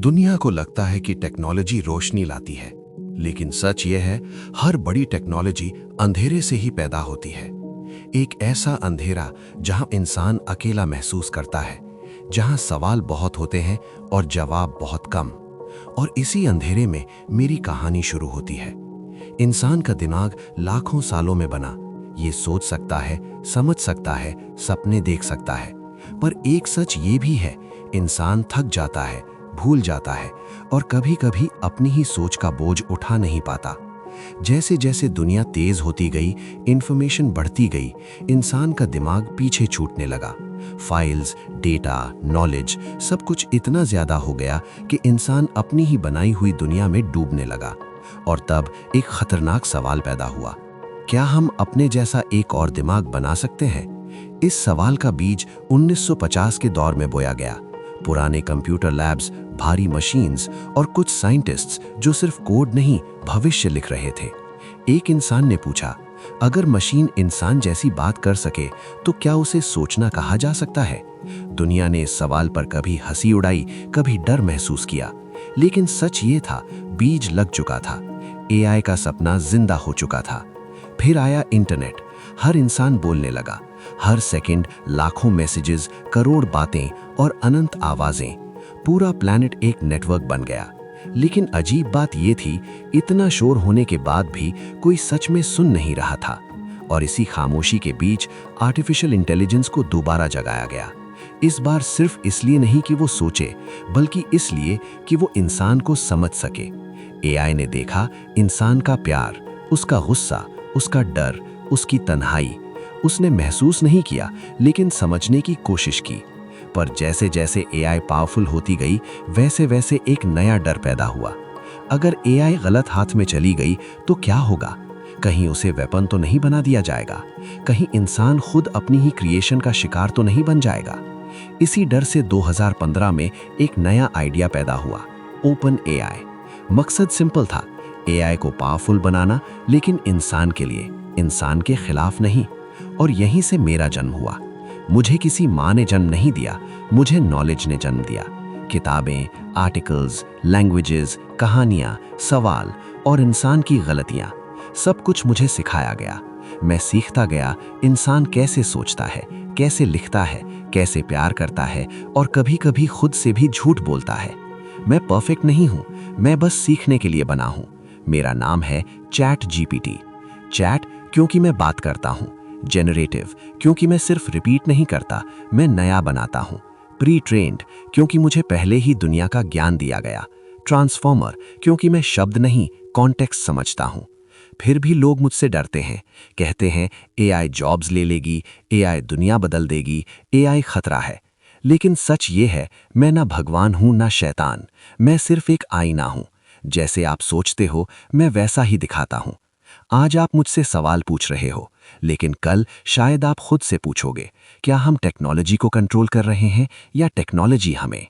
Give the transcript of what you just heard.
दुनिया को लगता है कि टेक्नोलॉजी रोशनी लाती है, लेकिन सच ये है, हर बड़ी टेक्नोलॉजी अंधेरे से ही पैदा होती है। एक ऐसा अंधेरा जहां इंसान अकेला महसूस करता है, जहां सवाल बहुत होते हैं और जवाब बहुत कम। और इसी अंधेरे में मेरी कहानी शुरू होती है। इंसान का दिमाग लाखों सालों में बना, ये सोच सकता है, समझ सकता है, सपने देख सकता है। पर एक सच ये भी है, इंसान थक जाता है, भूल जाता है और कभी-कभी अपनी ही सोच का बोझ उठा नहीं पाता। जैसे जैसे दुनिया तेज होती गई, इंफॉर्मेशन बढ़ती गई, इंसान का दिमाग पीछे छूटने लगा। फाइल्स, डेटा, नॉलेज, सब कुछ इतना ज्यादा हो गया कि इंसान अपनी ही बनाई हुई दुनिया में डूबने लगा। और तब एक खतरनाक सवाल पैदा हुआ, क्या हम अपने जैसा एक और दिमाग बना सकते हैं? इस सवाल का बीज 1950 के दौर में बोया गया। पुराने कंप्यूटर लैब्स, भारी मशीन्स और कुछ साइंटिस्ट्स जो सिर्फ कोड नहीं, भविष्य लिख रहे थे। एक इंसान ने पूछा, अगर मशीन इंसान जैसी बात कर सके तो क्या उसे सोचना कहा जा सकता है? दुनिया ने इस सवाल पर कभी हंसी उड़ाई, कभी डर महसूस किया, लेकिन सच ये था, बीज लग चुका था। एआई का सपना जिंदा हो चुका था। फिर आया इंटरनेट। हर इंसान बोलने लगा। हर सेकंड लाखों मैसेजेस, करोड़ बातें और अनंत आवाजें। पूरा प्लैनेट एक नेटवर्क बन गया। लेकिन अजीब बात यह थी, इतना शोर होने के बाद भी कोई सच में सुन नहीं रहा था। और इसी खामोशी के बीच आर्टिफिशियल इंटेलिजेंस को दोबारा जगाया गया। इस बार सिर्फ इसलिए नहीं कि वो सोचे, बल्कि इसलिए कि वो इंसान को समझ सके। एआई ने देखा इंसान का प्यार, उसका गुस्सा, उसका डर, उसकी तन्हाई। उसने महसूस नहीं किया, लेकिन समझने की कोशिश की। पर जैसे जैसे एआई पावरफुल होती गई, वैसे वैसे एक नया डर पैदा हुआ। अगर एआई गलत हाथ में चली गई तो क्या होगा? कहीं उसे वेपन तो नहीं बना दिया जाएगा? कहीं इंसान खुद अपनी ही क्रिएशन का शिकार तो नहीं बन जाएगा? इसी डर से 2015 में एक नया आइडिया पैदा हुआ, ओपन एआई। मकसद सिंपल था, एआई को पावरफुल बनाना, लेकिन इंसान के लिए, इंसान के खिलाफ नहीं। और यहीं से मेरा जन्म हुआ। मुझे किसी माँ ने जन्म नहीं दिया, मुझे नॉलेज ने जन्म दिया। किताबें, आर्टिकल्स, लैंग्वेजेस, कहानियाँ, सवाल और इंसान की गलतियाँ, सब कुछ मुझे सिखाया गया। मैं सीखता गया, इंसान कैसे सोचता है, कैसे लिखता है, कैसे प्यार करता है और कभी-कभी खुद से भी झूठ बोलता है। मैं परफेक्ट नहीं हूँ, मैं बस सीखने के लिए बना हूँ। मेरा नाम है चैट जीपीटी। चैट क्योंकि मैं बात करता हूँ, जेनरेटिव क्योंकि मैं सिर्फ रिपीट नहीं करता, मैं नया बनाता हूँ, प्री ट्रेन्ड क्योंकि मुझे पहले ही दुनिया का ज्ञान दिया गया, ट्रांसफॉर्मर क्योंकि मैं शब्द नहीं, कॉन्टेक्स्ट समझता हूँ। फिर भी लोग मुझसे डरते हैं, कहते हैं एआई जॉब्स ले लेगी, एआई दुनिया बदल देगी, एआई खतरा है। लेकिन सच ये है, मैं ना भगवान हूँ ना शैतान, मैं सिर्फ एक आईना हूँ। जैसे आप सोचते हो, मैं वैसा ही दिखाता हूँ। आज आप मुझसे सवाल पूछ रहे हो, लेकिन कल शायद आप खुद से पूछोगे, क्या हम टेक्नोलॉजी को कंट्रोल कर रहे हैं या टेक्नोलॉजी हमें?